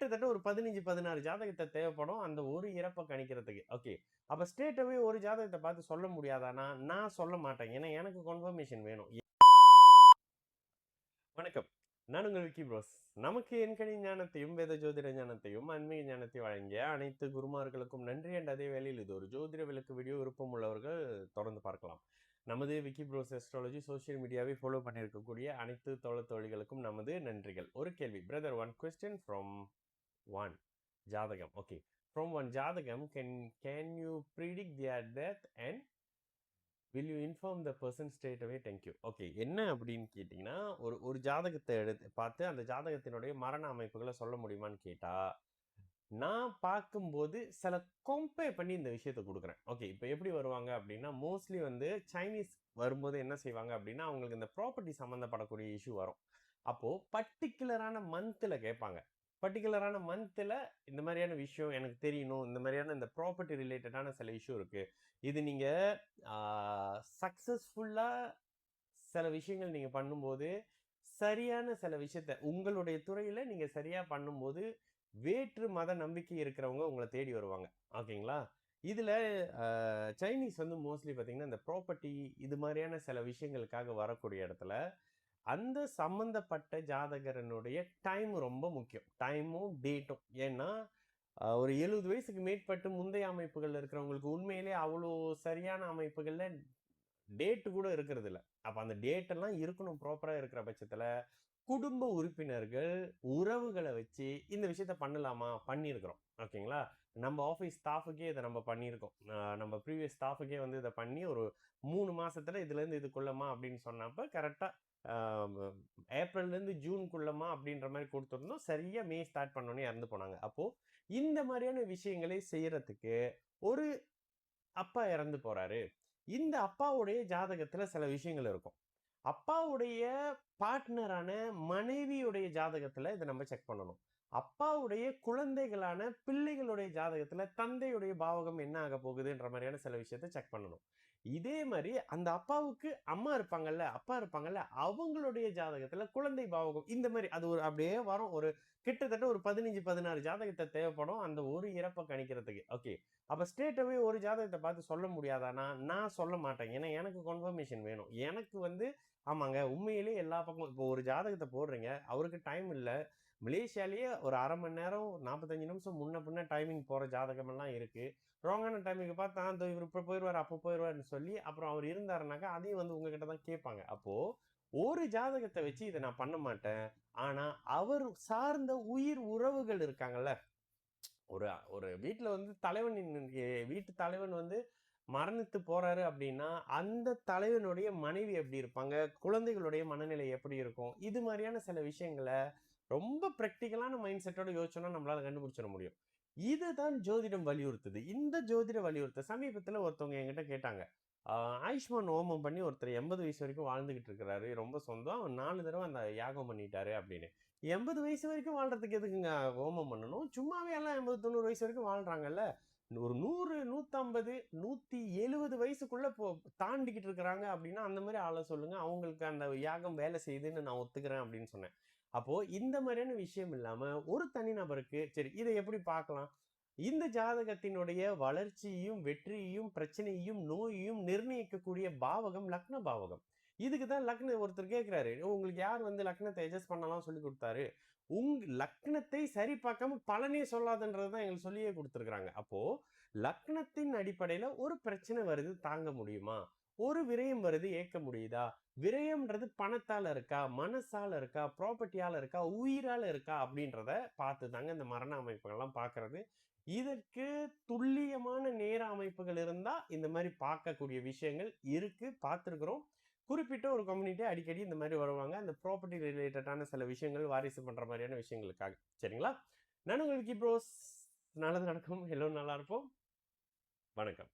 கிட்டத்தட்ட ஒரு 15, 16 ஜாதகத்தை தேவைப்படும் அந்த ஒரு இறப்பை கணிக்கிறதுக்கு. ஓகே. அப்ப ஸ்ட்ரெய்ட்டாவே ஒரு ஜாதகத்தை பார்த்து சொல்ல முடியாதானா? நான் சொல்ல மாட்டேன். ஏன்னா எனக்கு கன்ஃபர்மேஷன் வேணும். வணக்கம். நான் உங்கள் விக்கி ப்ரோஸ். நமக்கு எண்கணி ஞானத்தையும், வேத ஜோதிட ஞானத்தையும், ஆன்மீக ஞானத்தையும் வழங்கிய அனைத்து குருமார்களுக்கும் நன்றி. என்ற அதே வேளையில் இது ஒரு ஜோதிட விளக்கு வீடியோ. விருப்பம் உள்ளவர்கள் தொடர்ந்து பார்க்கலாம். நமது விக்கி ப்ரோஸ் அஸ்ட்ராலஜி சோஷியல் மீடியாவை ஃபாலோ பண்ணியிருக்கக்கூடிய அனைத்து தோழிகளுக்கும் நமது நன்றிகள். ஒரு கேள்வி brother, one question from one ஜாதகம். ஓகே. ஃப்ரம் ஒன் ஜாதகம், can you predict their death and will you inform the person straight away? Thank you. Okay. என்ன அப்படின்னு கேட்டிங்கன்னா, ஒரு ஜாதகத்தை பார்த்து அந்த ஜாதகத்தினுடைய மரண அமைப்புகளை சொல்ல முடியுமான்னு கேட்டா, நான் பார்க்கும்போது சில கம்பேர் பண்ணி இந்த விஷயத்தை கொடுக்குறேன். ஓகே. இப்போ எப்படி வருவாங்க அப்படின்னா, மோஸ்ட்லி வந்து சைனீஸ் வரும்போது என்ன செய்வாங்க அப்படின்னா, அவங்களுக்கு இந்த ப்ராப்பர்ட்டி சம்மந்தப்படக்கூடிய இஷ்யூ வரும். அப்போ பர்டிகுலரான மந்த்தில் கேட்பாங்க. பர்டிகுலரான மந்த்தில் இந்த மாதிரியான விஷயம் எனக்கு தெரியணும், இந்த மாதிரியான இந்த ப்ராப்பர்ட்டி ரிலேட்டடான சில இஷ்யூ இருக்குது, இது நீங்கள் சக்ஸஸ்ஃபுல்லாக சில விஷயங்கள் நீங்கள் பண்ணும்போது சரியான சில விஷயத்த உங்களுடைய துறையில் நீங்கள் சரியாக பண்ணும்போது வேற்று மத நம்பிக்கை இருக்கிறவங்க உங்களை தேடி வருவாங்க. ஓகேங்களா? இதில் சைனீஸ் வந்து மோஸ்ட்லி பார்த்தீங்கன்னா இந்த ப்ராப்பர்ட்டி இது மாதிரியான சில விஷயங்களுக்காக வரக்கூடிய இடத்துல அந்த சம்பந்தப்பட்ட ஜாதகரனுடைய டைம் ரொம்ப முக்கியம். டைமும் டேட்டும். ஏன்னா ஒரு 70 வயசுக்கு மேற்பட்டு முந்தைய அமைப்புகள் இருக்கிறவங்களுக்கு உண்மையிலே அவ்வளோ சரியான அமைப்புகள்ல டேட்டு கூட இருக்கிறது இல்லை. அப்போ அந்த டேட்டெல்லாம் இருக்கணும் ப்ராப்பராக இருக்கிற பட்சத்தில் குடும்ப உறுப்பினர்கள் உறவுகளை வச்சு இந்த விஷயத்த பண்ணலாமா? பண்ணியிருக்கிறோம். ஓகேங்களா? நம்ம ஆஃபீஸ் ஸ்டாஃபுக்கே இதை நம்ம பண்ணியிருக்கோம். நம்ம ப்ரீவியஸ் ஸ்டாஃபுக்கே வந்து இதை பண்ணி ஒரு 3 மாசத்துல இதுலேருந்து இதுக்குள்ளமா அப்படின்னு சொன்னப்ப கரெக்டாக ஏப்ரல்லேருந்து ஜூனுக்குள்ளமா அப்படின்ற மாதிரி கொடுத்துருந்தோம். சரியாக மே ஸ்டார்ட் பண்ணோன்னே இறந்து போனாங்க. அப்போது இந்த மாதிரியான விஷயங்களை செய்யறதுக்கு ஒரு அப்பா இறந்து போறாரு. இந்த அப்பாவுடைய ஜாதகத்துல சில விஷயங்கள் இருக்கும். அப்பாவுடைய பார்ட்னரான மனைவியுடைய ஜாதகத்துல இதை நம்ம செக் பண்ணணும். அப்பாவுடைய குழந்தைகளான பிள்ளைகளுடைய ஜாதகத்துல தந்தையுடைய பாவகம் என்ன ஆக போகுதுன்ற மாதிரியான சில விஷயத்த செக் பண்ணணும். இதே மாதிரி அந்த அப்பாவுக்கு அம்மா இருப்பாங்கல்ல, அப்பா இருப்பாங்கல்ல, அவங்களுடைய ஜாதகத்துல குழந்தை பாவகம் இந்த மாதிரி அது ஒரு அப்படியே வரும். ஒரு கிட்டத்தட்ட ஒரு 15, 16 ஜாதகத்தை தேவைப்படும் அந்த ஒரு இறப்பை கணிக்கிறதுக்கு. ஓகே. அப்ப ஸ்ட்ரெய்ட்டாவே ஒரு ஜாதகத்தை பார்த்து சொல்ல முடியாதானா? நான் சொல்ல மாட்டேன். ஏன்னா எனக்கு கன்ஃபர்மேஷன் வேணும். எனக்கு வந்து ஆமாங்க உண்மையிலேயே எல்லா பக்கமும் இப்போ ஒரு ஜாதகத்தை போடுறீங்க, அவருக்கு டைம் இல்ல. மலேசியாலேயே ஒரு 1/2 மணி நேரம் 45 நிமிஷம் முன்ன பின்ன டைமிங் போற ஜாதகம் எல்லாம் இருக்கு. ராங்கான டைமிங்கு பார்த்தா அந்த இவர் இப்போ போயிடுவார் அப்போ போயிடுவார்னு சொல்லி அப்புறம் அவர் இருந்தாருனாக்கா அதையும் வந்து உங்ககிட்ட தான் கேட்பாங்க. அப்போ ஒரு ஜாதகத்தை வச்சு இதை நான் பண்ண மாட்டேன். ஆனா அவர் சார்ந்த உயிர் உறவுகள் இருக்காங்கல்ல, ஒரு ஒரு வீட்டுல வந்து வீட்டு தலைவன் வந்து மரணித்து போறாரு அப்படின்னா அந்த தலைவனுடைய மனைவி எப்படி இருப்பாங்க, குழந்தைகளுடைய மனநிலை எப்படி இருக்கும், இது மாதிரியான சில விஷயங்களை ரொம்ப பிராக்டிக்கலான மைண்ட் செட்டோட யோசிச்சோம்னா நம்மளால கண்டுபிடிச்சிட முடியும். இதுதான் ஜோதிடம் வலியுறுத்துது. இந்த ஜோதிட வலியுறுத்த சமீபத்துல ஒருத்தவங்க என்கிட்ட கேட்டாங்க, ஆயுஷ்மான் ஹோமம் பண்ணி ஒருத்தர் 80 வயசு வரைக்கும் வாழ்ந்துகிட்டு இருக்கிறாரு, ரொம்ப சொந்தம், 4 தடவை அந்த யாகம் பண்ணிட்டாரு அப்படின்னு. 80 வயசு வரைக்கும் வாழ்றதுக்கு எதுக்குங்க ஹோமம் பண்ணணும்? சும்மாவே எல்லாம் 80, 90 வயசு வரைக்கும் வாழ்றாங்கல்ல. ஒரு 100, 150, 170 வயசுக்குள்ள தாண்டிக்கிட்டு இருக்கிறாங்க அப்படின்னா அந்த மாதிரி ஆளை சொல்லுங்க, அவங்களுக்கு அந்த யாகம் வேலை செய்யுதுன்னு நான் ஒத்துக்கிறேன் அப்படின்னு சொன்னேன். அப்போ இந்த மாதிரியான விஷயம் இல்லாம ஒரு தனிநபருக்கு சரி இதை எப்படி பார்க்கலாம்? இந்த ஜாதகத்தினுடைய வளர்ச்சியையும் வெற்றியையும் பிரச்சனையையும் நோயையும் நிர்ணயிக்கக்கூடிய பாவகம் லக்ன பாவகம். இதுக்கு தான் லக்ன ஒருத்தர் கேட்கிறாரு, உங்களுக்கு யார் வந்து லக்னத்தை அட்ஜஸ்ட் பண்ணலாம் சொல்லி கொடுத்தாரு? லக்னத்தை சரி பார்க்காம பலனே சொல்லாதுன்றதுதான் எங்களுக்கு சொல்லியே கொடுத்துருக்காங்க. அப்போ லக்னத்தின் அடிப்படையில ஒரு பிரச்சனை வருது, தாங்க முடியுமா? ஒரு விரயம் வருது, ஏற்க முடியுதா? விரயம்ன்றது பணத்தால இருக்கா, மனசால இருக்கா, ப்ராப்பர்ட்டியால இருக்கா, உயிரால இருக்கா அப்படின்றத பார்த்து தாங்க இந்த மரண அமைப்புகள்லாம் பார்க்கறது. இதற்கு துல்லியமான நேர அமைப்புகள் இருந்தா இந்த மாதிரி பார்க்கக்கூடிய விஷயங்கள் இருக்கு, பார்த்துருக்குறோம். குறிப்பிட்ட ஒரு கம்யூனிட்டி அடிக்கடி இந்த மாதிரி வருவாங்க அந்த ப்ராப்பர்ட்டி ரிலேட்டடான சில விஷயங்கள் வாரிசு பண்ற மாதிரியான விஷயங்களுக்காக. சரிங்களா? நான் உங்களுக்கு ப்ரோஸ் நல்லது நடக்கும், எல்லோரும் நல்லா இருப்போம். வணக்கம்.